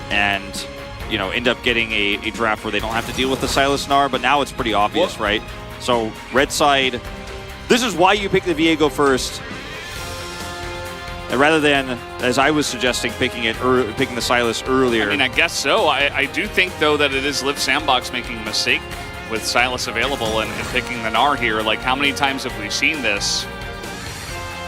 and you know, end up getting a draft where they don't have to deal with the Sylas Gnar, but now it's pretty obvious, right? So red side, this is why you pick the Viego first, and rather than, as I was suggesting, picking the Sylas earlier. I mean, I guess so. I do think, though, that it is Live Sandbox making a mistake with Sylas available and picking the Gnar here. Like, how many times have we seen this?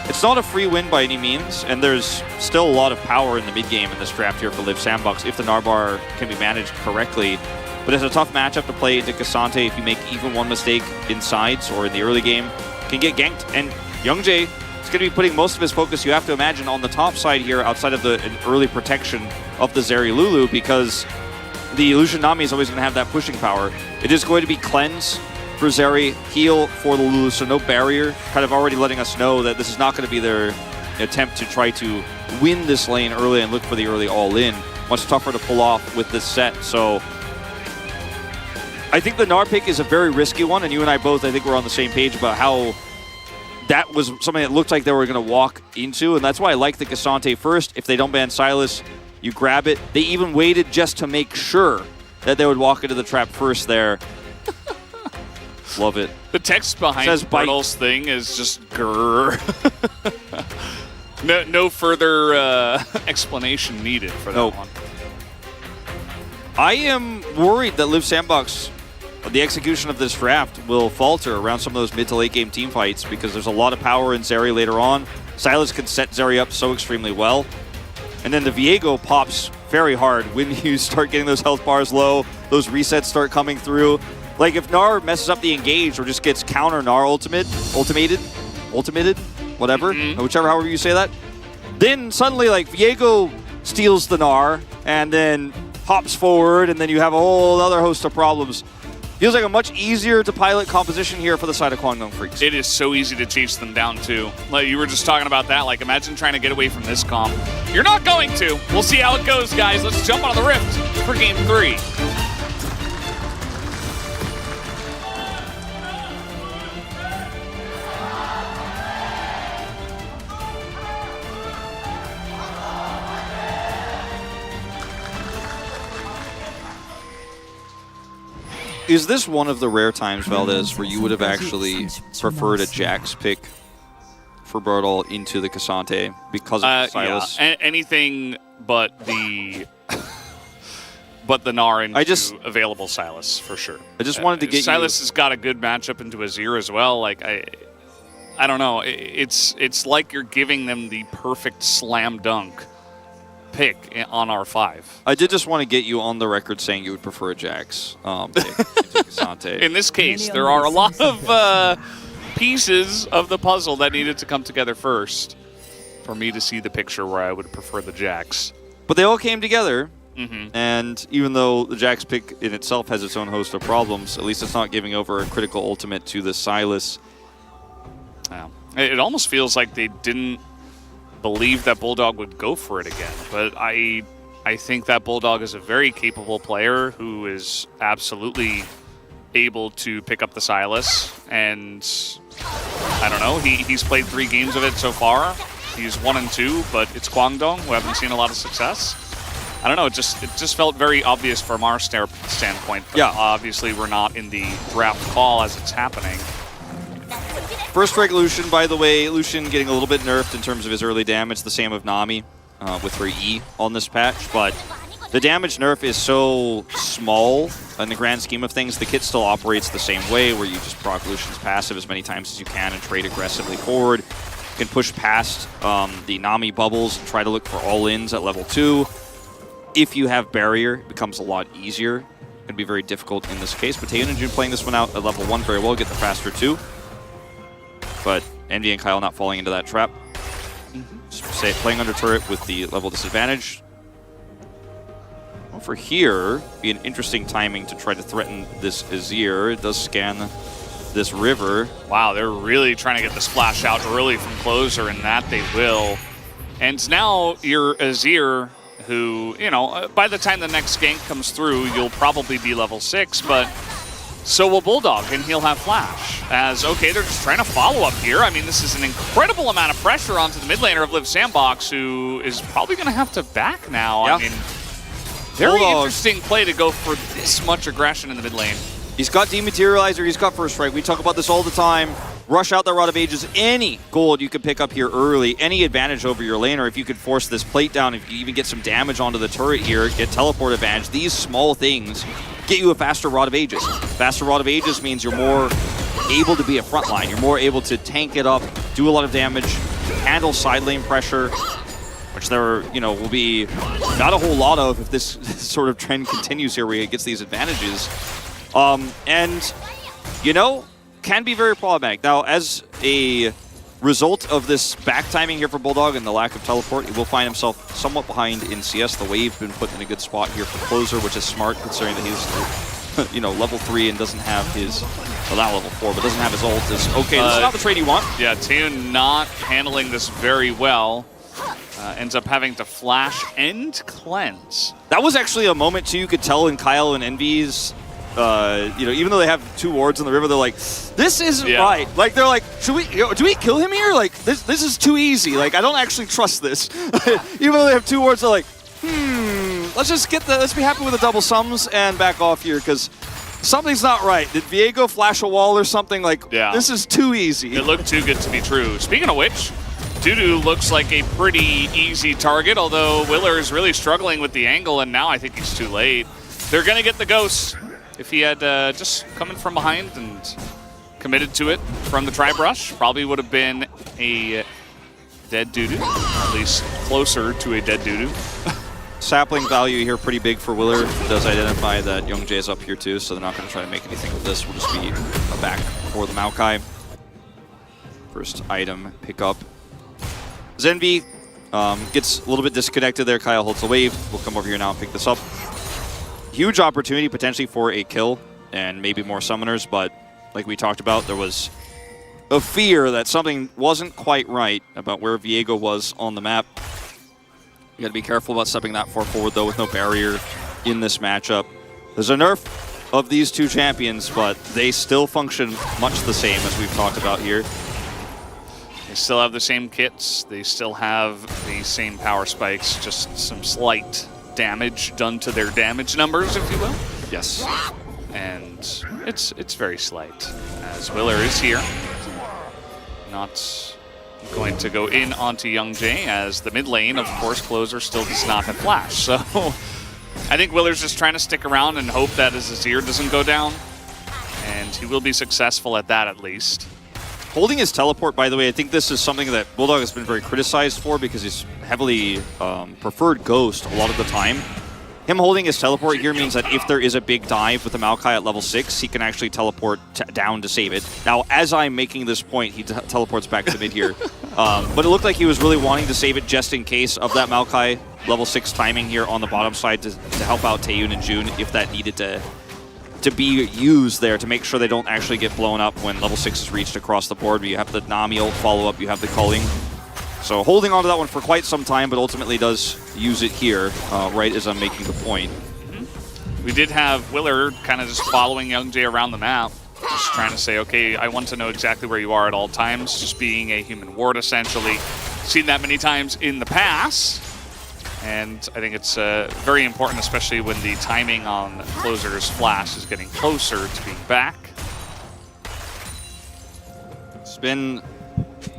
It's not a free win by any means, and there's still a lot of power in the mid-game in this draft here for Live Sandbox if the Gnar can be managed correctly. But it's a tough matchup to play into K'Sante if you make even one mistake in sides or in the early game. Can get ganked, and Youngjae is going to be putting most of his focus, you have to imagine, on the top side here outside of an early protection of the Zeri Lulu, because the Illusion Nami is always going to have that pushing power. It is going to be cleanse for Zeri, heal for the Lulu, so no barrier, kind of already letting us know that this is not going to be their attempt to try to win this lane early and look for the early all-in. Much tougher to pull off with this set, so I think the Gnar pick is a very risky one, and you and I both, I think, were on the same page about how that was something that looked like they were going to walk into, and that's why I like the K'Sante first. If they don't ban Sylas, you grab it. They even waited just to make sure that they would walk into the trap first there. Love it. The text behind Bertle's thing is just grrr. No further explanation needed for that one. I am worried that Live Sandbox, the execution of this draft, will falter around some of those mid to late game team fights because there's a lot of power in Zeri later on. Sylas can set Zeri up so extremely well. And then the Viego pops very hard when you start getting those health bars low, those resets start coming through. Like, if Gnar messes up the engage or just gets counter Gnar ultimated, whatever, however you say that, then suddenly, like, Viego steals the Gnar and then hops forward, and then you have a whole other host of problems. Feels like a much easier to pilot composition here for the side of Kwangdong Freaks. It is so easy to chase them down, too. Like, you were just talking about that. Like, imagine trying to get away from this comp. You're not going to. We'll see how it goes, guys. Let's jump on the Rift for Game 3. Is this one of the rare times, Valdez, where you would have actually preferred a Jax pick for Bertle into the K'Sante because of Sylas? Yeah. Anything but the Gnar into available Sylas, for sure. I just wanted to get Sylas has got a good matchup into Azir as well. Like, I don't know. It's like you're giving them the perfect slam dunk pick on R5. I did just want to get you on the record saying you would prefer a Jax pick into K'Sante. In this case, there are a lot of pieces of the puzzle that needed to come together first for me to see the picture where I would prefer the Jax. But they all came together, and even though the Jax pick in itself has its own host of problems, at least it's not giving over a critical ultimate to the Sylas. Yeah. It almost feels like they didn't believe that Bulldog would go for it again, but I think that Bulldog is a very capable player who is absolutely able to pick up the Sylas, and I don't know, he's played 3 games of it so far. He's 1-2, but it's Kwangdong who haven't seen a lot of success. I don't know, it just felt very obvious from our standpoint. Yeah, obviously we're not in the draft call as it's happening. First strike Lucian, by the way, Lucian getting a little bit nerfed in terms of his early damage, the same of Nami with her E on this patch, but the damage nerf is so small in the grand scheme of things. The kit still operates the same way, where you just proc Lucian's passive as many times as you can and trade aggressively forward. You can push past the Nami bubbles and try to look for all-ins at level 2. If you have barrier, it becomes a lot easier. It can be very difficult in this case, but Taeyeon and Jun playing this one out at level 1 very well, get the faster 2. But Envy and Kyle not falling into that trap. Just playing under turret with the level disadvantage. Over here, be an interesting timing to try to threaten this Azir. It does scan this river. Wow, they're really trying to get the splash out early from closer, and that they will. And now your Azir, who, you know, by the time the next gank comes through, you'll probably be level 6, but so will Bulldog, and he'll have Flash. As, okay, they're just trying to follow up here. I mean, this is an incredible amount of pressure onto the mid laner of Live Sandbox, who is probably going to have to back now. Yeah. I mean, Very Bulldog. interesting play to go for this much aggression in the mid lane. He's got Dematerializer, he's got First Strike. We talk about this all the time. Rush out the Rod of Ages. Any gold you can pick up here early, any advantage over your laner, if you could force this plate down, if you even get some damage onto the turret here, get teleport advantage, these small things get you a faster Rod of Ages. Faster Rod of Ages means you're more able to be a frontline. You're more able to tank it up, do a lot of damage, handle side lane pressure, which there, will be not a whole lot of if this sort of trend continues here where he gets these advantages. And, can be very problematic. Now, as a result of this back timing here for Bulldog and the lack of teleport, he will find himself somewhat behind in CS. The wave been put in a good spot here for Closer, which is smart considering that he's, level 3 and doesn't have his, well, not level 4, but doesn't have his ult. Is okay, this is not the trade you want. Yeah, Taeyeon not handling this very well. Ends up having to flash and cleanse. That was actually a moment, too, you could tell in Kyle and Envy's, even though they have 2 wards in the river, they're like, this isn't right. Like, they're like, do we kill him here? Like, this is too easy. Like, I don't actually trust this. Even though they have 2 wards, they're like, let's be happy with the double sums and back off here, because something's not right. Did Viego flash a wall or something? Like, this is too easy. It looked too good to be true. Speaking of which, Dudu looks like a pretty easy target, although Willer is really struggling with the angle, and now I think he's too late. They're going to get the ghost. If he had just come in from behind and committed to it from the tri-brush, probably would have been a dead Dudu, at least closer to a dead Dudu. Sapling value here pretty big for Willer. Does identify that Young Jay is up here too, so they're not going to try to make anything of this. Will just be a back for the Maokai. First item pickup. Zenvi gets a little bit disconnected there. Kyle holds the wave. We'll come over here now and pick this up. Huge opportunity potentially for a kill and maybe more summoners, but like we talked about, there was a fear that something wasn't quite right about where Viego was on the map. You got to be careful about stepping that far forward, though, with no barrier in this matchup. There's a nerf of these 2 champions, but they still function much the same as we've talked about here. They still have the same kits. They still have the same power spikes, just some slight damage done to their damage numbers, if you will. Yes. And it's very slight, as Willer is here. Not going to go in onto Young Jay, as the mid lane, of course, Closer still does not have flash. So I think Willer's just trying to stick around and hope that his Azir doesn't go down. And he will be successful at that, at least. Holding his teleport, by the way, I think this is something that Bulldog has been very criticized for because he's heavily preferred Ghost a lot of the time. Him holding his teleport here means that if there is a big dive with the Maokai at level 6, he can actually teleport down to save it. Now, as I'm making this point, he teleports back to mid here. But it looked like he was really wanting to save it just in case of that Maokai level 6 timing here on the bottom side to help out Taeyeon and June if that needed to be used there to make sure they don't actually get blown up when level 6 is reached across the board. But you have the Nami ult follow-up, you have the culling. So holding on to that one for quite some time, but ultimately does use it here, right as I'm making the point. We did have Willer kind of just following Young Jay around the map, just trying to say, okay, I want to know exactly where you are at all times, just being a human ward, essentially. Seen that many times in the past. And I think it's very important, especially when the timing on Closer's flash is getting closer to being back. It's been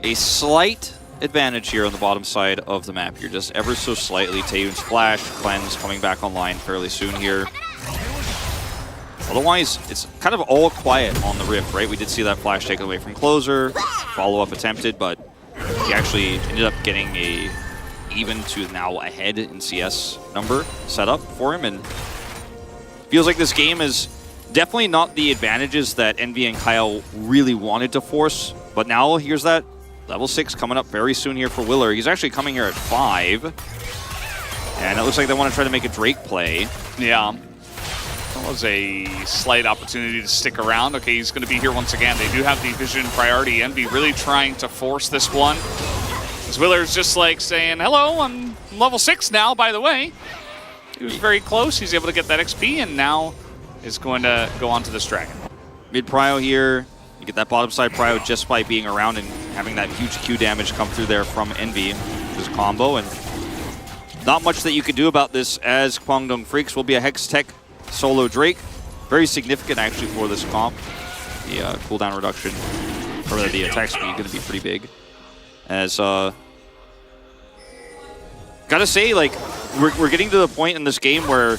a slight advantage here on the bottom side of the map. You're just ever so slightly. Taeyeon's flash, cleanse coming back online fairly soon here. Otherwise, it's kind of all quiet on the Rift, right? We did see that flash taken away from Closer, follow-up attempted, but he actually ended up getting a even to now ahead in CS number set up for him, and feels like this game is definitely not the advantages that Envy and Kyle really wanted to force, but now here's that level 6 coming up very soon here for Willer. He's actually coming here at 5, and it looks like they want to try to make a Drake play. Yeah. That was a slight opportunity to stick around. Okay, he's going to be here once again. They do have the vision priority. Envy really trying to force this one. As Willer's just like saying, hello, I'm level 6 now, by the way. He was very close. He's able to get that XP, and now is going to go on to this dragon. Mid prio here. You get that bottom side prio just by being around and having that huge Q damage come through there from Envy. His combo, and not much that you could do about this, as Kwangdong Freaks will be a Hex Tech solo Drake. Very significant, actually, for this comp. The cooldown reduction, or the attack speed, going to be pretty big. As, gotta say, like, we're getting to the point in this game where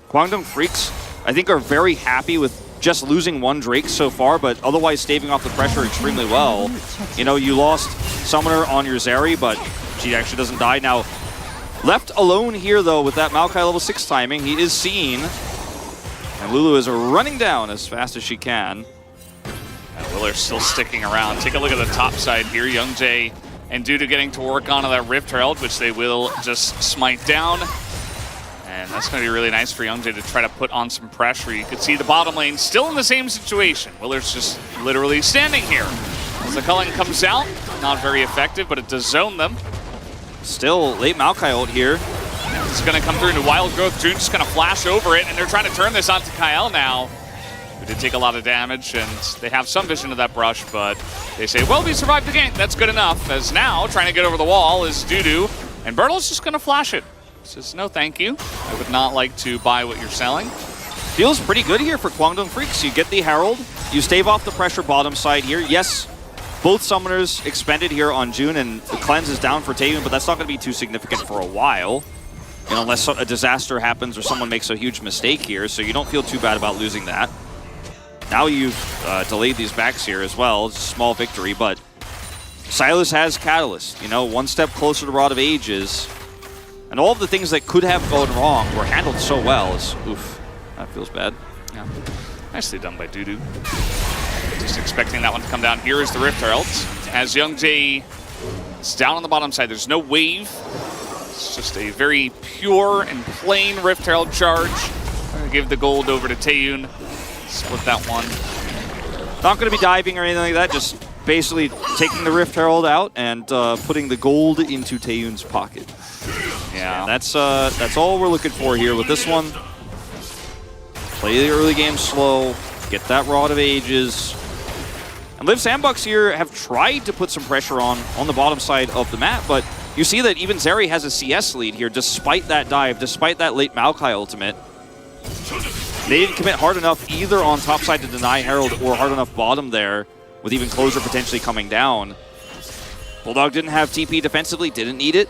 Kwangdong Freaks, I think, are very happy with just losing one Drake so far, but otherwise staving off the pressure extremely well. You know, you lost Summoner on your Zeri, but she actually doesn't die. Now, left alone here, though, with that Maokai level 6 timing, he is seen. And Lulu is running down as fast as she can. And Willer's still sticking around. Take a look at the top side here. Youngjae and Dudu getting to work onto that Rift Herald, which they will just smite down. And that's going to be really nice for Youngjae to try to put on some pressure. You could see the bottom lane still in the same situation. Willer's just literally standing here. As the culling comes out, not very effective, but it does zone them. Still late Maokai ult here. It's going to come through into Wild Growth. June's just going to flash over it, and they're trying to turn this onto Kael now, who did take a lot of damage, and they have some vision of that brush, but they say, well, we survived the game. That's good enough. As now, trying to get over the wall is Dudu, and Bertle's just going to flash it. Says, no, thank you. I would not like to buy what you're selling. Feels pretty good here for Kwangdong Freaks. You get the Herald, you stave off the pressure bottom side here. Yes, both summoners expended here on June, and the cleanse is down for Taeyun, but that's not going to be too significant for a while. You know, unless a disaster happens or someone makes a huge mistake here, so you don't feel too bad about losing that. Now you've delayed these backs here as well. It's a small victory, but Silas has Catalyst. You know, one step closer to Rod of Ages. And all of the things that could have gone wrong were handled so well. Oof, that feels bad. Yeah, nicely done by Dudu. Just expecting that one to come down. Here is the Rift Herald. As Youngjae is down on the bottom side, there's no wave. It's just a very pure and plain Rift Herald charge. I'm going to give the gold over to Taeyun. Split that one. Not going to be diving or anything like that, just basically taking the Rift Herald out and putting the gold into Taeyun's pocket. Yeah. And that's all we're looking for here with this one. Play the early game slow, get that Rod of Ages. And Liv Sandbox here have tried to put some pressure on the bottom side of the map, but you see that even Zeri has a CS lead here despite that dive, despite that late Maokai ultimate. They didn't commit hard enough either on top side to deny Herald or hard enough bottom there, with even Closer potentially coming down. Bulldog didn't have TP defensively, didn't need it.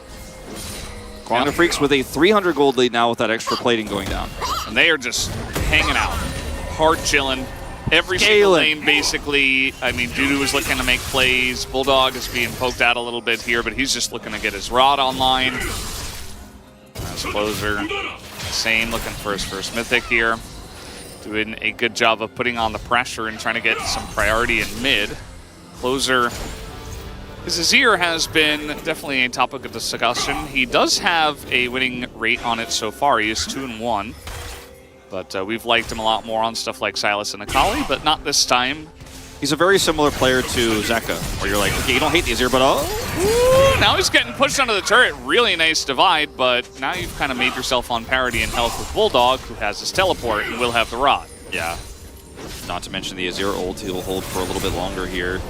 Kwangdong Freaks with a 300 gold lead now with that extra plating going down. And they are just hanging out, hard chilling. Every single lane, basically. I mean, Dudu is looking to make plays. Bulldog is being poked out a little bit here, but he's just looking to get his Rod online. As Closer, same, looking for his first Mythic here. Doing a good job of putting on the pressure and trying to get some priority in mid. Closer, his Azir has been definitely a topic of discussion. He does have a winning rate on it so far. He is 2-1. But we've liked him a lot more on stuff like Silas and Akali, but not this time. He's a very similar player to Zeka, where you're like, okay, you don't hate the Azir, but Ooh, now he's getting pushed onto the turret. Really nice divide, but now you've kind of made yourself on parity in health with Bulldog, who has his teleport and will have the Rod. Yeah. Not to mention the Azir ult, he'll hold for a little bit longer here.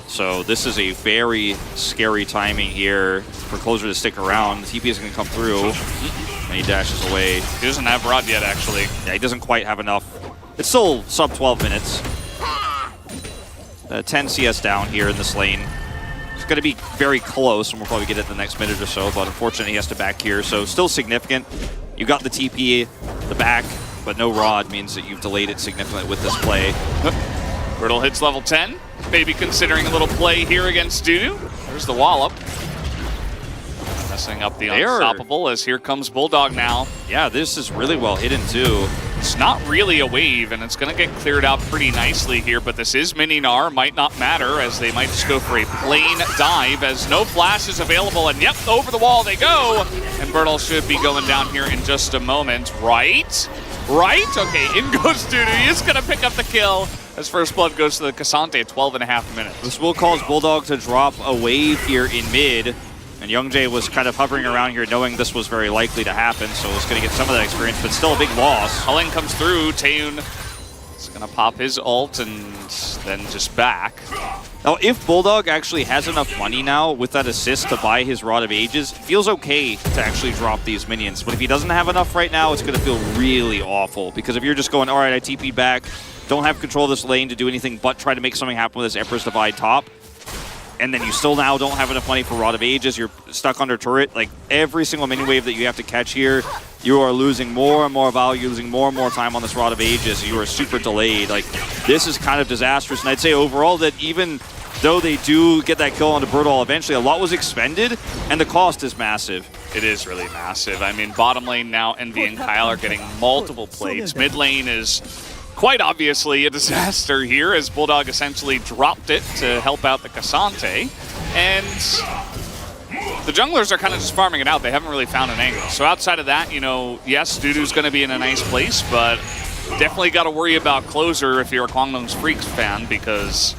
So this is a very scary timing here for Closer to stick around. The TP is going to come through. And he dashes away. He doesn't have Rod yet, actually. Yeah, he doesn't quite have enough. It's still sub 12 minutes. 10 CS down here in this lane. It's going to be very close, and we'll probably get it in the next minute or so, but unfortunately he has to back here, so still significant. You got the TP, the back, but no Rod means that you've delayed it significantly with this play. Bertle hits level 10. Maybe considering a little play here against Dudu. There's the wallop. Messing up the unstoppable as here comes Bulldog now. Yeah, this is really well hidden too. It's not really a wave, and it's going to get cleared out pretty nicely here, but this is Mini Gnar. Might not matter, as they might just go for a plain dive, as no flash is available, and yep, over the wall they go! And Bertle should be going down here in just a moment, right? Right? Okay, in goes Dudu. He is going to pick up the kill, as First Blood goes to the Cassante at 12.5 minutes. This will cause Bulldog to drop a wave here in mid. And Youngjae was kind of hovering around here knowing this was very likely to happen, so it's going to get some of that experience, but still a big loss. Culling comes through. Taeyun He's going to pop his ult and then just back. Now, if Bulldog actually has enough money now with that assist to buy his Rod of Ages, it feels okay to actually drop these minions. But if he doesn't have enough right now, it's going to feel really awful. Because if you're just going, all right, I TP'd back, don't have control of this lane to do anything but try to make something happen with this Emperor's Divide top, and then you still now don't have enough money for Rod of Ages, you're stuck under turret, like every single mini wave that you have to catch here, you are losing more and more value, you're losing more and more time on this Rod of Ages, you are super delayed. Like, this is kind of disastrous, and I'd say overall that even though they do get that kill onto Birdall eventually, a lot was expended, and the cost is massive. It is really massive. I mean, bottom lane now, Envy and Kyle are getting multiple plates. Mid lane is quite obviously a disaster here, as Bulldog essentially dropped it to help out the Cassante. And the junglers are kind of just farming it out. They haven't really found an angle. So outside of that, you know, yes, Dudu's going to be in a nice place, but definitely got to worry about Closer if you're a Kwangdong's Freaks fan, because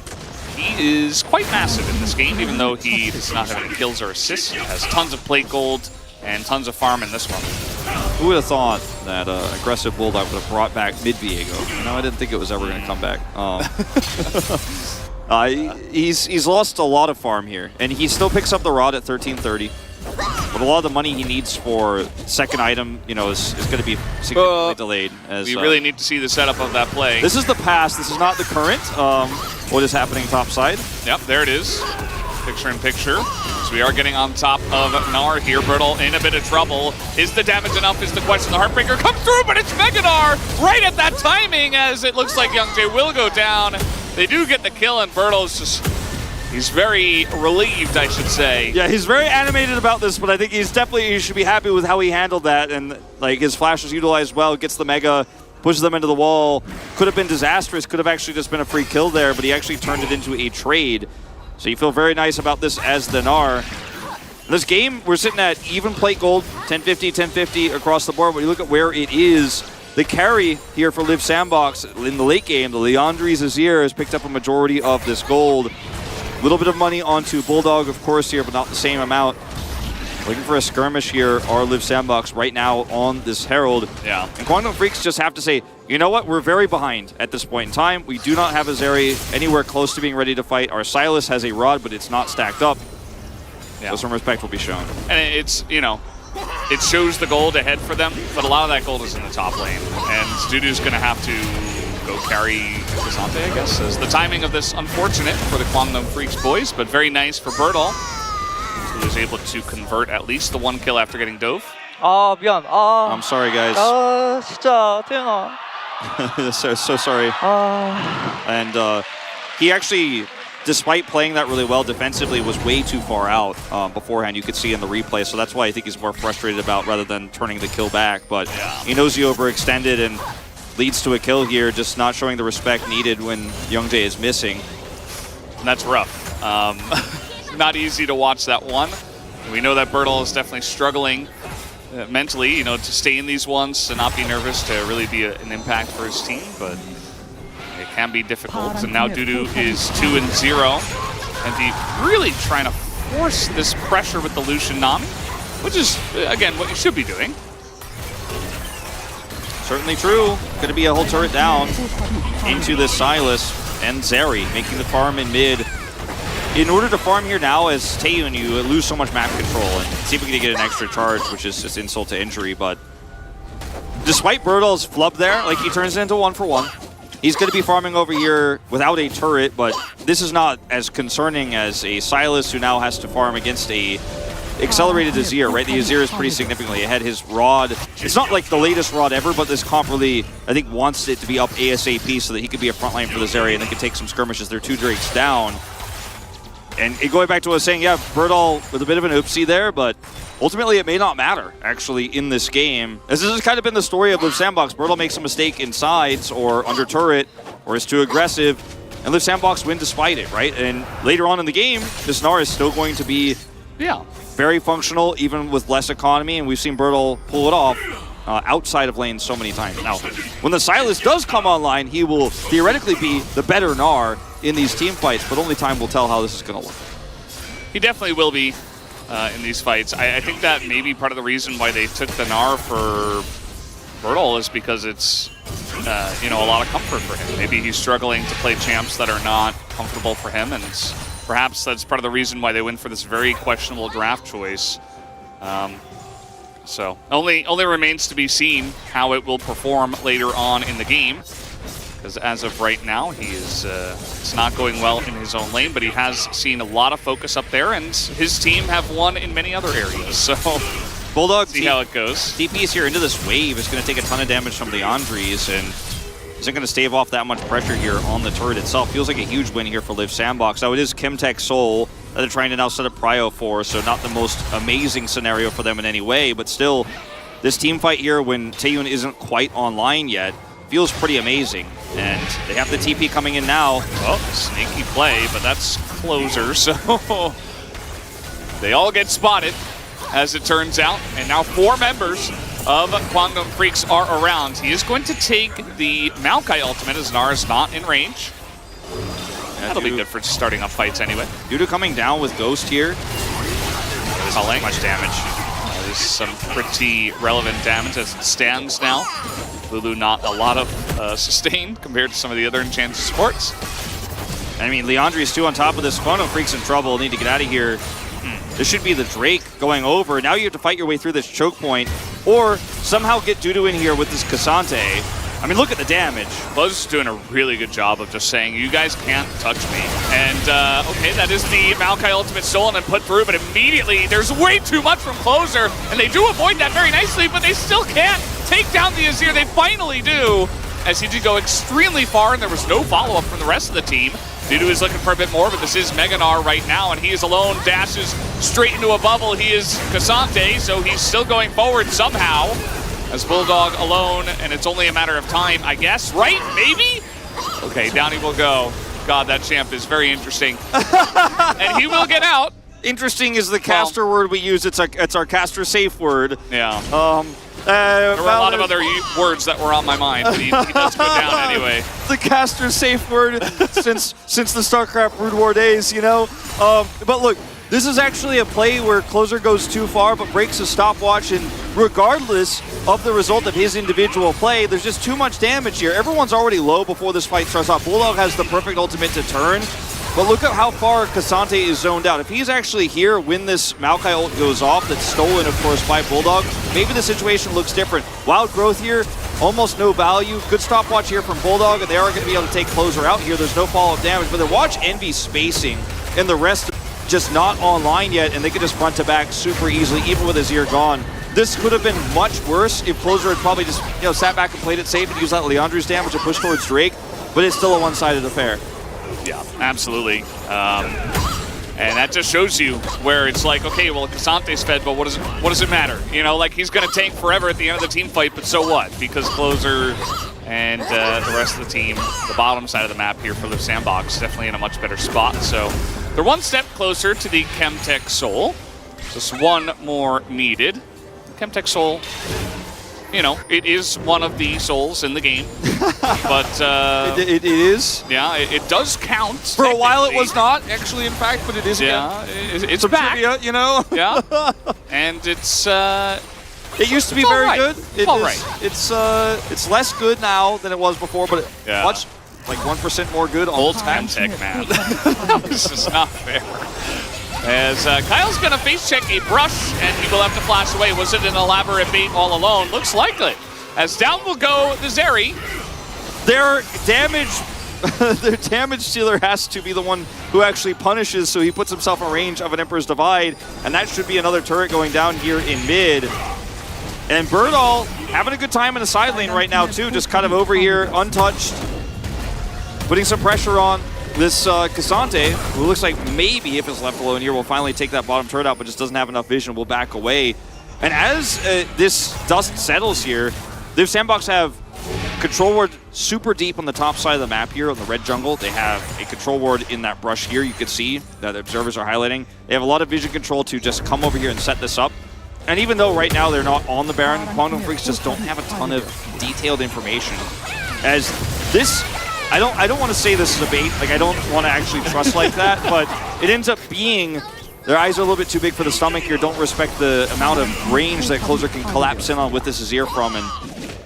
he is quite massive in this game, even though he does not have any kills or assists. He has tons of plate gold and tons of farm in this one. Who would have thought that aggressive Bulldog would have brought back mid-Viego? You know, I didn't think it was ever going to come back. He's lost a lot of farm here, and he still picks up the Rod at 1330. But a lot of the money he needs for second item, you know, is going to be significantly delayed. As, we really need to see the setup of that play. This is the past. This is not the current. What is happening top side? Yep, there it is. Picture in picture. So we are getting on top of Gnar here. Birdall in a bit of trouble. Is the damage enough is the question. The Heartbreaker comes through, but it's Mega Gnar right at that timing, as it looks like Young Jay will go down. They do get the kill, and Birdall's just... he's very relieved, I should say. Yeah, he's very animated about this, but I think he should be happy with how he handled that, and like his flash was utilized well, gets the Mega, pushes them into the wall. Could have been disastrous, could have actually just been a free kill there, but he actually turned it into a trade. So you feel very nice about this as the Gnar. This game, we're sitting at even plate gold, 1050, 1050 across the board. When you look at where it is, the carry here for Live Sandbox in the late game, the Leandri's Azir has picked up a majority of this gold. A little bit of money onto Bulldog, of course, here, but not the same amount. Looking for a skirmish here are Live Sandbox right now on this Herald. Yeah. And Kwangdong Freaks just have to say, you know what, we're very behind at this point in time. We do not have a Zeri anywhere close to being ready to fight. Our Silas has a Rod, but it's not stacked up. Yeah. So some respect will be shown. And it's, you know, it shows the gold ahead for them, but a lot of that gold is in the top lane. And Dudu's going to have to go carry Cassante, I guess. As the timing of this unfortunate for the Kwangdong Freaks boys, but very nice for Birdall, who was able to convert at least the one kill after getting dove. 미안. I'm sorry, guys. 진짜 태영아. so sorry. And he actually, despite playing that really well defensively, was way too far out beforehand. You could see in the replay, so that's why I think he's more frustrated about rather than turning the kill back. But yeah, he knows he overextended and leads to a kill here, just not showing the respect needed when Youngjae is missing. And that's rough. Not easy to watch that one. We know that Birdall is definitely struggling mentally, you know, to stay in these ones and not be nervous, to really be an impact for his team, but it can be difficult. And now Dudu is 2-0, and he really trying to force this pressure with the Lucian Nami, which is, again, what you should be doing. Certainly true. Going to be a whole turret down into this Silas, and Zeri making the farm in mid. In order to farm here now as Taeyun, you lose so much map control, and see if we can get an extra charge, which is just insult to injury. But despite Birdall's flub there, like, he turns it into 1-for-1. He's going to be farming over here without a turret, but this is not as concerning as a Silas who now has to farm against a accelerated Azir, right? The Azir is pretty significantly ahead. His Rod, it's not like the latest Rod ever, but this comp really, I think, wants it to be up ASAP so that he could be a front line for the Zeri and they could take some skirmishes. They're 2 Drakes down. And going back to what I was saying, yeah, Birdall with a bit of an oopsie there, but ultimately it may not matter, actually, in this game. This has kind of been the story of Live Sandbox. Birdall makes a mistake in sides or under turret or is too aggressive, and Live Sandbox win despite it, right? And later on in the game, this Gnar is still going to be very functional, even with less economy, and we've seen Birdall pull it off outside of lane so many times. Now, when the Silas does come online, he will theoretically be the better Gnar in these team fights, but only time will tell how this is going to look. He definitely will be in these fights. I think that may be part of the reason why they took the Gnar for Bertol is because it's, you know, a lot of comfort for him. Maybe he's struggling to play champs that are not comfortable for him, and perhaps that's part of the reason why they went for this very questionable draft choice. So only remains to be seen how it will perform later on in the game. Because as of right now, he is it's not going well in his own lane, but he has seen a lot of focus up there, and his team have won in many other areas. So Bulldog, see how it goes. DP's here into this wave is going to take a ton of damage from the Andres, and isn't going to stave off that much pressure here on the turret itself. Feels like a huge win here for Live Sandbox. Now it is Chemtech Soul that they're trying to now set up Prio for, so not the most amazing scenario for them in any way, but still, this team fight here when Taeyun isn't quite online yet feels pretty amazing. And they have the TP coming in now. Oh, sneaky play, but that's closer, so they all get spotted, as it turns out. And now 4 members of Kwangdong Freaks are around. He is going to take the Maokai ultimate as Nara's not in range. That'll be good for starting up fights anyway. Due to coming down with Ghost here, Culling. much damage. There's some pretty relevant damage as it stands now. Lulu not a lot of sustain compared to some of the other enchanted supports. I mean, Leandri's too on top of this. Kwangdong Freak's in trouble, need to get out of here. This should be the Drake going over. Now you have to fight your way through this choke point, or somehow get Dudu in here with this Cassante. I mean, look at the damage. Buzz is doing a really good job of just saying, you guys can't touch me. And, okay, that is the Maokai ultimate stolen and put through, but immediately there's way too much from Closer, and they do avoid that very nicely, but they still can't take down the Azir. They finally do, as he did go extremely far, and there was no follow-up from the rest of the team. Dudu is looking for a bit more, but this is Meganar right now, and he is alone, dashes straight into a bubble. He is Cassante, so he's still going forward somehow. As Bulldog alone, and it's only a matter of time, I guess, right? Maybe? Okay, down he will go. God, that champ is very interesting. And he will get out. Interesting is the caster word we use. It's our caster safe word. Yeah. There were a lot of other words that were on my mind, but he does go down anyway. The caster safe word since the StarCraft Brood War days, you know? But look, this is actually a play where Closer goes too far but breaks a stopwatch, and regardless of the result of his individual play, there's just too much damage here. Everyone's already low before this fight starts off. Bulldog has the perfect ultimate to turn, but look at how far Cassante is zoned out. If he's actually here when this Maokai ult goes off, that's stolen, of course, by Bulldog, maybe the situation looks different. Wild Growth here, almost no value. Good stopwatch here from Bulldog, and they are going to be able to take Closer out here. There's no follow-up damage, but then watch Envy spacing and the rest just not online yet, and they could just front to back super easily, even with Azir gone. This could have been much worse if Closer had probably just sat back and played it safe and used that Leandri's damage to push towards Drake, but it's still a one-sided affair. Yeah, absolutely. And that just shows you where it's like, okay, well, Cassante's fed, but what does it matter? You know, like, he's going to tank forever at the end of the team fight, but so what? Because Closer and the rest of the team, the bottom side of the map here for Live Sandbox, definitely in a much better spot. So they're one step closer to the Chemtech Soul. Just one more needed. Chemtech Soul, you know, it is one of the souls in the game, but it is. Yeah, it does count. For a while, it was not actually, in fact, but it is. Yeah, it's some back. trivia, you know. Yeah, and it's. It used to be very good. It's It's less good now than it was before, but yeah. much like 1% more good all the time. Chemtech, man. This is not fair. As Kyle's going to face check a brush, and he will have to flash away. Was it an elaborate bait all alone? Looks like it. As down will go the Zeri. Their damage stealer has to be the one who actually punishes, so he puts himself in range of an Emperor's Divide, and that should be another turret going down here in mid. And Bertol having a good time in the side lane right now, too, just kind of over here, untouched, putting some pressure on this Cassante, who looks like maybe, if it's left alone here, will finally take that bottom turret out, but just doesn't have enough vision, will back away. And as this dust settles here, the Sandbox have control ward super deep on the top side of the map here on the red jungle. They have a control ward in that brush here. You can see that the observers are highlighting. They have a lot of vision control to just come over here and set this up. And even though right now they're not on the Baron, Kwangdong Freaks just don't have a ton of detailed information. As this, I don't want to say this is a bait, like I don't want to actually trust like that, but it ends up being, their eyes are a little bit too big for the stomach here, don't respect the amount of range that Closer can collapse in on with this Azir from, and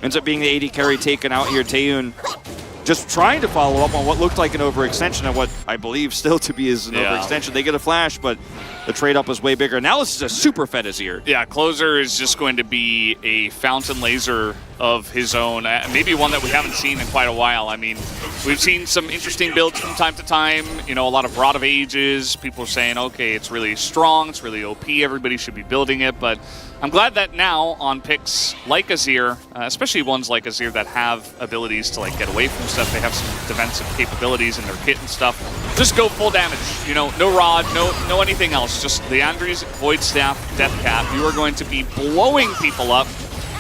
Ends up being the AD carry taken out here. Taeyun just trying to follow up on what looked like an overextension and what I believe still to be is an overextension. They get a flash, but the trade-up was way bigger. Now this is a super fed Azir. Yeah, Closer is just going to be a fountain laser of his own, maybe one that we haven't seen in quite a while. I mean, we've seen some interesting builds from time to time, you know, a lot of Rod of Ages, people saying, okay, it's really strong, it's really OP, everybody should be building it, but I'm glad that now on picks like Azir, especially ones like Azir that have abilities to like get away from stuff, they have some defensive capabilities in their kit and stuff, just go full damage, you know, no Rod, no anything else, just Leandri's Void Staff, Death Cap, you are going to be blowing people up.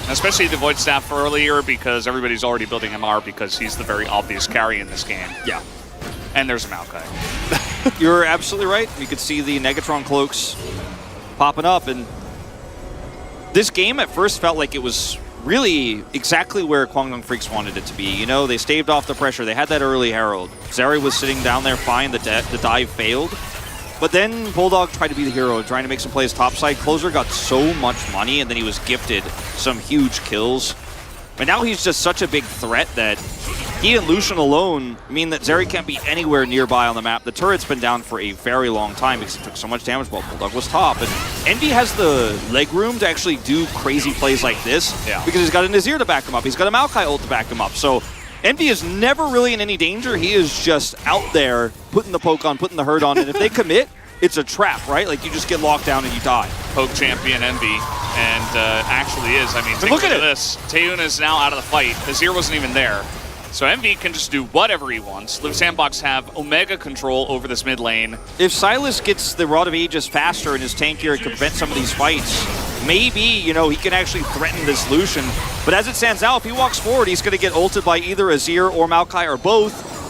Especially the Void Staff earlier because everybody's already building MR because he's the very obvious carry in this game. Yeah. And there's Maokai. You're absolutely right. You could see the Negatron cloaks popping up, and this game at first felt like it was really exactly where Kwangdong Freaks wanted it to be. You know, they staved off the pressure. They had that early Herald. Zeri was sitting down there fine. The dive failed. But then Bulldog tried to be the hero, trying to make some plays topside. Closer got so much money, and then he was gifted some huge kills. But now he's just such a big threat that he and Lucian alone mean that Zeri can't be anywhere nearby on the map. The turret's been down for a very long time because he took so much damage while Bulldog was top. And Envy has the leg room to actually do crazy plays like this because he's got an Azir to back him up. He's got a Maokai ult to back him up. So Envy is never really in any danger. He is just out there putting the poke on, putting the hurt on, and if they commit, it's a trap, right? Like, you just get locked down and you die. Poke champion Envy, and actually is. I mean, take look a at this. Taeyun is now out of the fight. Azir wasn't even there. So Envy can just do whatever he wants. Live Sandbox have Omega control over this mid lane. If Silas gets the Rod of Ages faster and his tankier can prevent some of these fights, maybe, you know, he can actually threaten this Lucian. But as it stands now, if he walks forward, he's going to get ulted by either Azir or Maokai or both.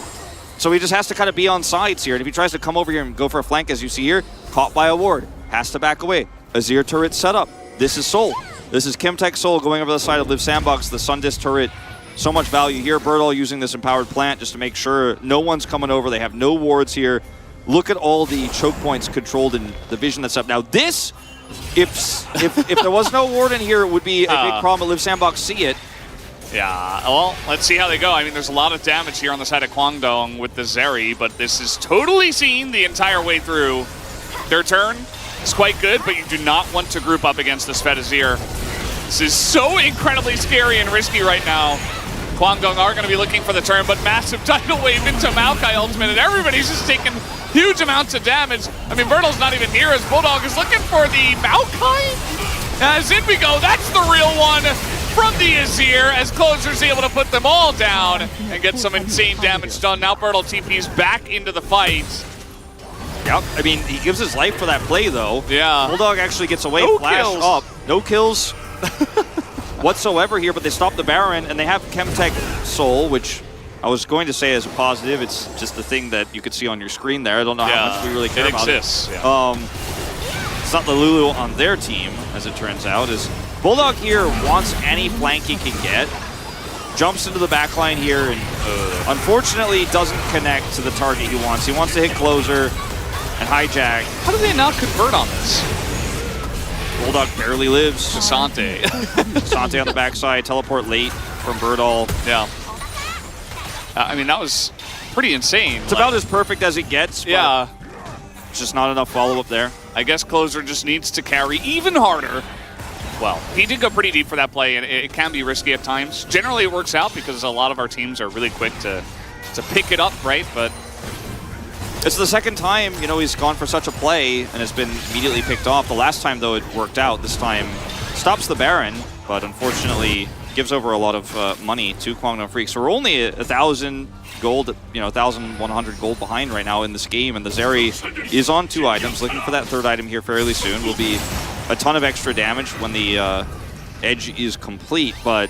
So he just has to kind of be on sides here. And if he tries to come over here and go for a flank, as you see here, caught by a ward, has to back away. Azir turret set up. This is Soul. This is Chemtech Soul going over the side of Live Sandbox. The Sun Disc turret, so much value here. Birdall using this empowered plant just to make sure no one's coming over. They have no wards here. Look at all the choke points controlled in the vision that's up. Now this, if there was no ward in here, it would be a big problem. Live Sandbox see it. Yeah, well, let's see how they go. I mean, there's a lot of damage here on the side of Kwangdong with the Zeri, but this is totally seen the entire way through. Their turn is quite good, but you do not want to group up against this Fed Azir. This is so incredibly scary and risky right now. Kwangdong are going to be looking for the turn, but massive tidal wave into Maokai ultimate, and everybody's just taking huge amounts of damage. I mean, Bertle's not even here as Bulldog is looking for the Maokai. As in we go, that's the real one from the Azir, as Closer's able to put them all down and get some insane damage done. Now Bertle TP's back into the fight. Yep, I mean, he gives his life for that play, though. Yeah. Bulldog actually gets away, No flash kills. up. No kills whatsoever here, but they stop the Baron, and they have Chemtech Soul, which I was going to say as a positive. It's just the thing that you could see on your screen there. I don't know how much we really care about it. Yeah. It's not the Lulu on their team, as it turns out. Is Bulldog here wants any flank he can get, jumps into the backline here, and unfortunately doesn't connect to the target he wants. He wants to hit Closer and hijack. How do they not convert on this? Bulldog barely lives. Sante. Sante on the backside, teleport late from Birdall. Yeah. I mean, that was pretty insane. It's about as perfect as it gets, but yeah. it's just not enough follow-up there. I guess Closer just needs to carry even harder. Well, he did go pretty deep for that play, and it can be risky at times. Generally, it works out because a lot of our teams are really quick to pick it up, right? But it's the second time, you know, he's gone for such a play and has been immediately picked off. The last time, though, it worked out. This time, stops the Baron, but unfortunately gives over a lot of money to Kwangdong Freaks. So we're only 1,000 gold, 1,100 gold behind right now in this game, and the Zeri is on 2 items, looking for that 3rd item here fairly soon. Will be a ton of extra damage when the edge is complete, but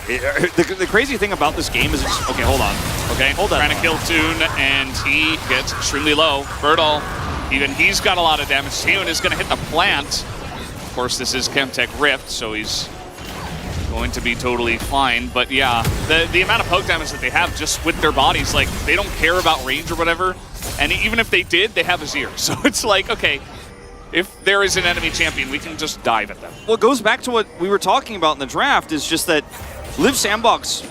the crazy thing about this game is it's, okay, hold on. Okay, hold on. Trying to kill Toon, and he gets extremely low. Birdall, even he's got a lot of damage. Taeyun is going to hit the plant. Of course, this is Chemtech Rift, so he's going to be totally fine. But yeah, the amount of poke damage that they have just with their bodies, like, they don't care about range or whatever. And even if they did, they have Azir. So it's like, okay, if there is an enemy champion, we can just dive at them. Well, it goes back to what we were talking about in the draft, is just that Liv Sandbox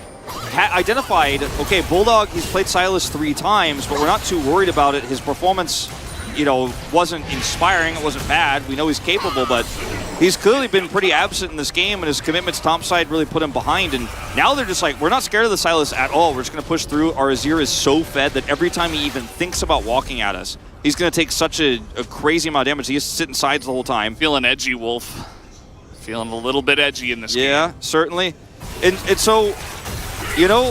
identified, okay, Bulldog, he's played Sylas 3 times, but we're not too worried about it. His performance, you know, wasn't inspiring, it wasn't bad. We know he's capable, but he's clearly been pretty absent in this game, and his commitments topside really put him behind. And now they're just like, we're not scared of the Sylas at all. We're just going to push through. Our Azir is so fed that every time he even thinks about walking at us, he's going to take such a crazy amount of damage. He has to sit in sides the whole time. Feeling edgy, Wolf. Feeling a little bit edgy in this game. Yeah, certainly. And so, you know,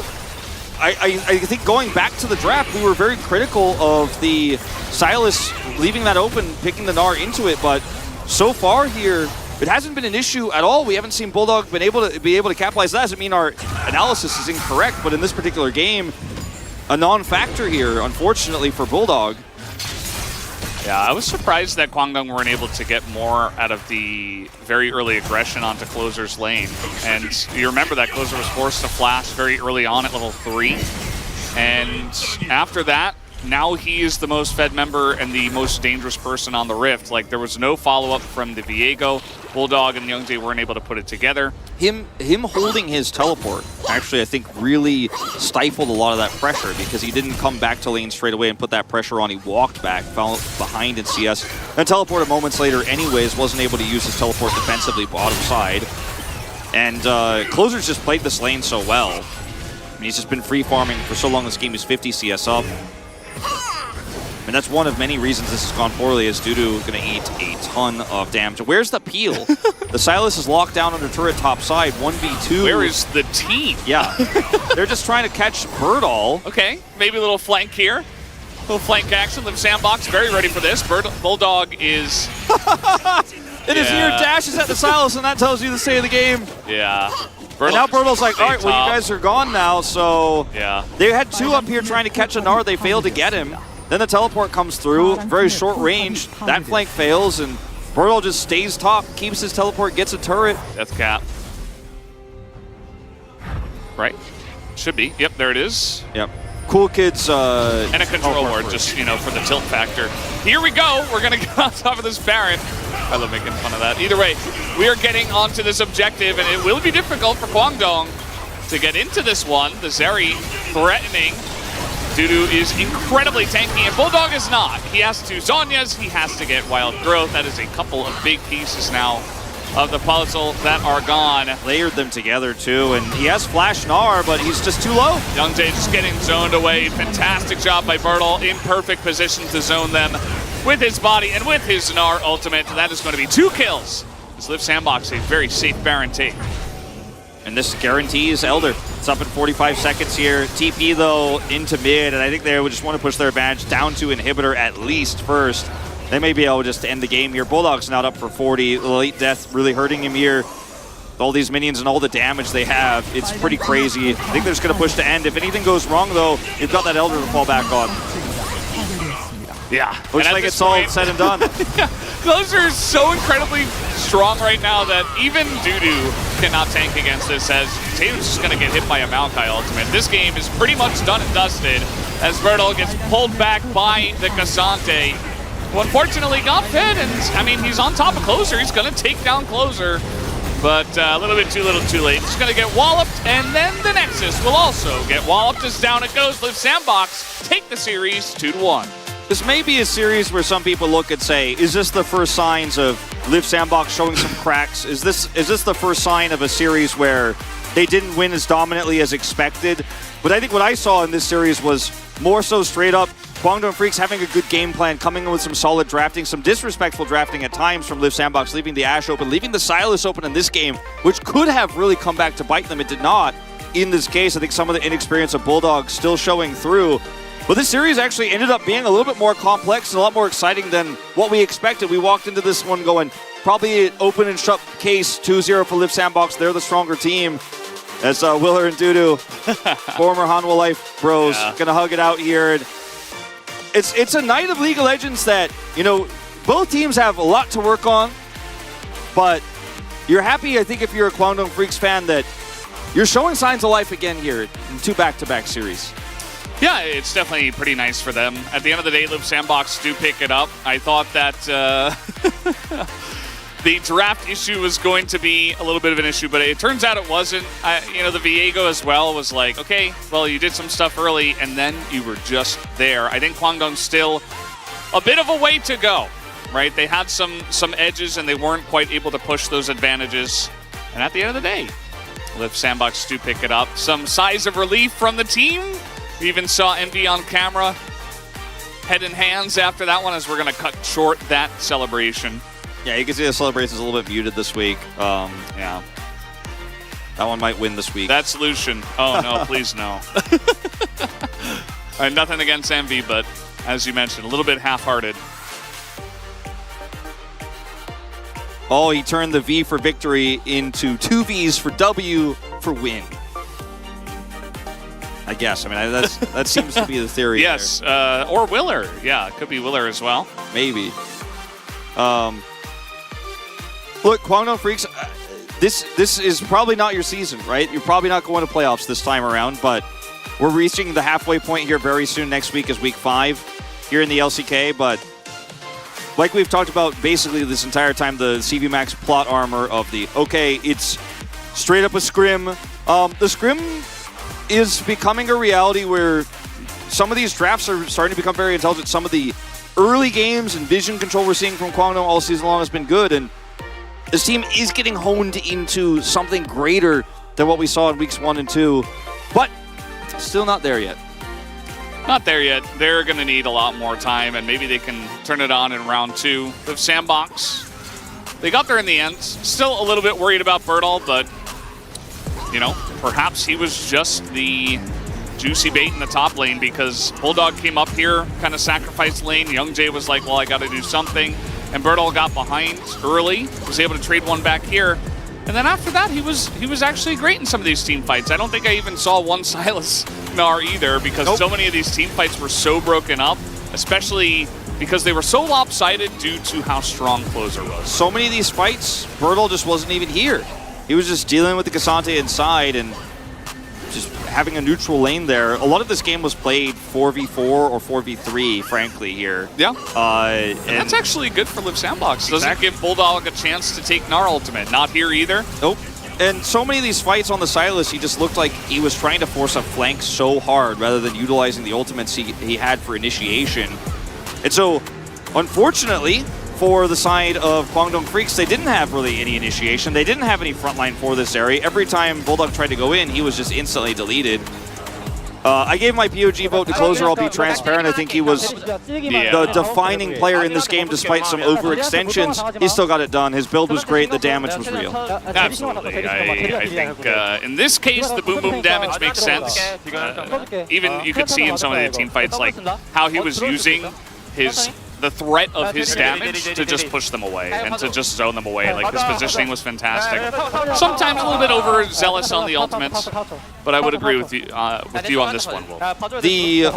I think going back to the draft, we were very critical of the Sylas leaving that open, picking the Gnar into it, but so far here, it hasn't been an issue at all. We haven't seen Bulldog be able to capitalize. That doesn't mean our analysis is incorrect, but in this particular game, a non-factor here, unfortunately, for Bulldog. Yeah, I was surprised that Kwangdong weren't able to get more out of the very early aggression onto Closer's lane. And you remember that Closer was forced to flash very early on at level 3. And after that, now he is the most fed member and the most dangerous person on the Rift. Like, there was no follow-up from the Viego. Bulldog and Youngjae weren't able to put it together. Him holding his teleport actually, I think, really stifled a lot of that pressure, because he didn't come back to lane straight away and put that pressure on. He walked back, fell behind in CS, and teleported moments later anyways, wasn't able to use his teleport defensively bottom side. And Closer's just played this lane so well. I mean, he's just been free farming for so long. This game is 50 CS up. And that's one of many reasons this has gone poorly, is Dudu going to eat a ton of damage. Where's the peel? The Sylas is locked down under turret top side, 1v2. Where is the team? Yeah. They're just trying to catch Birdall. Okay, maybe a little flank here. A little flank action. Liv Sandbox very ready for this. Bulldog is... It is here, dashes at the Sylas, and that tells you the state of the game. Yeah. And now Birdall's like, all right, well, you guys are gone now, so... Yeah. They had 2 up here trying to catch a Gnar. They failed to get him. Then the teleport comes through, very short range. That flank fails, and Birdall just stays top, keeps his teleport, gets a turret. Death cap. Right. Should be. Yep, there it is. Yep. Cool Kids... and a control ward, just, you know, for the tilt factor. Here we go. We're going to get on top of this Baron. I love making fun of that. Either way, we are getting onto this objective, and it will be difficult for Kwangdong to get into this one. The Zeri threatening. Dudu is incredibly tanky, and Bulldog is not. He has 2 Zhonya's, he has to get Wild Growth. That is a couple of big pieces now of the puzzle that are gone. Layered them together, too, and he has Flash Gnar, but he's just too low. Youngjae just getting zoned away. Fantastic job by Birdall, in perfect position to zone them with his body and with his Gnar ultimate. That is going to be 2 kills. This Liv Sandbox, a very safe Baron take. And this guarantees Elder. It's up in 45 seconds here. TP, though, into mid, and I think they would just want to push their advantage down to Inhibitor at least first. They may be able just to end the game here. Bulldog's not up for 40. Late death really hurting him here. All these minions and all the damage they have, it's pretty crazy. I think they're just going to push to end. If anything goes wrong, though, you've got that Elder to fall back on. Yeah. Looks like it's all said and done. Yeah. Closer is so incredibly strong right now that even Dudu cannot tank against this, as Tatum's just going to get hit by a Maokai ultimate. This game is pretty much done and dusted as Birdall gets pulled back by the Cassante, who unfortunately got fed, and I mean, he's on top of Closer. He's going to take down Closer, but a little bit too little too late. He's going to get walloped, and then the Nexus will also get walloped as down it goes. Liv Sandbox take the series 2-1. This may be a series where some people look and say, is this the first signs of Liv Sandbox showing some cracks? Is this the first sign of a series where they didn't win as dominantly as expected? But I think what I saw in this series was more so straight up Kwangdong Freaks having a good game plan, coming in with some solid drafting, some disrespectful drafting at times from Liv Sandbox, leaving the Ashe open, leaving the Sylas open in this game, which could have really come back to bite them. It did not. In this case, I think some of the inexperience of Bulldog still showing through. But this series actually ended up being a little bit more complex and a lot more exciting than what we expected. We walked into this one going, probably an open and shut case, 2-0 for Liv Sandbox. They're the stronger team. As Willer and Dudu, former Hanwha Life bros, gonna hug it out here. And it's a night of League of Legends that, you know, both teams have a lot to work on, but you're happy, I think, if you're a Kwangdong Freaks fan, that you're showing signs of life again here in 2 back-to-back series. Yeah, it's definitely pretty nice for them. At the end of the day, Live Sandbox do pick it up. I thought that the draft issue was going to be a little bit of an issue, but it turns out it wasn't. The Viego as well was like, okay, well, you did some stuff early, and then you were just there. I think Kwangdong's still a bit of a way to go, right? They had some edges, and they weren't quite able to push those advantages. And at the end of the day, Live Sandbox do pick it up. Some sighs of relief from the team. We even saw Envy on camera, head in hands after that one, as we're going to cut short that celebration. Yeah, you can see the celebration's a little bit muted this week. Yeah. That one might win this week. That solution. Oh, no, please no. Nothing against Envy, but as you mentioned, a little bit half-hearted. Oh, he turned the V for victory into 2 Vs for W for win. I guess. I mean, that seems to be the theory. Yes, or Willer. Yeah, it could be Willer as well. Maybe. Look, Kwangdong Freaks, this is probably not your season, right? You're probably not going to playoffs this time around, but we're reaching the halfway point here very soon. Next week is week 5 here in the LCK, but like we've talked about basically this entire time, the CV Max plot armor of the, okay, it's straight up a scrim. The scrim is becoming a reality where some of these drafts are starting to become very intelligent. Some of the early games and vision control we're seeing from Kwangdong all season long has been good, and this team is getting honed into something greater than what we saw in weeks 1 and 2, but still not there yet. Not there yet. They're going to need a lot more time, and maybe they can turn it on in round 2. With Sandbox, they got there in the end. Still a little bit worried about Bertol, but perhaps he was just the juicy bait in the top lane, because Bulldog came up here, kind of sacrificed lane. Young Jay was like, well, I got to do something. And Bertol got behind early, was able to trade one back here. And then after that, he was actually great in some of these team fights. I don't think I even saw one Silas Nar either, because so many of these team fights were so broken up, especially because they were so lopsided due to how strong Closer was. So many of these fights, Bertol just wasn't even here. He was just dealing with the Cassante inside and just having a neutral lane there. A lot of this game was played 4v4 or 4v3, frankly, here. Yeah. And that's actually good for Live Sandbox. Doesn't give Bulldog a chance to take Gnar ultimate. Not here either. Nope. And so many of these fights on the Silas, he just looked like he was trying to force a flank so hard rather than utilizing the ultimates he had for initiation. And so, unfortunately, for the side of Kwangdong Freaks, they didn't have really any initiation. They didn't have any frontline for this area. Every time Bulldog tried to go in, he was just instantly deleted. I gave my POG vote to Closer. I'll be transparent. I think he was the defining player in this game despite some overextensions. He still got it done. His build was great. The damage was real. Absolutely. I think in this case, the boom boom damage makes sense. Even you could see in some of the team fights like how he was using the threat of his damage to just push them away and to just zone them away. Like, his positioning was fantastic. Sometimes a little bit overzealous on the ultimates, but I would agree with you on this one, Will.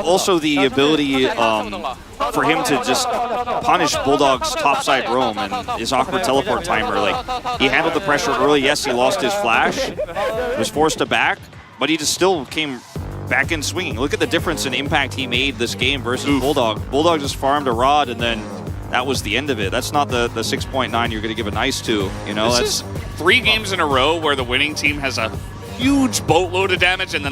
Also the ability for him to just punish Bulldog's topside roam and his awkward teleport timer. Like, he handled the pressure early. Yes, he lost his flash, was forced to back, but he just still came back in swinging. Look at the difference in impact he made this game versus Bulldog. Bulldog just farmed a rod, and then that was the end of it. That's not the 6.9 you're going to give a nice to. This is 3 games in a row where the winning team has a huge boatload of damage, and then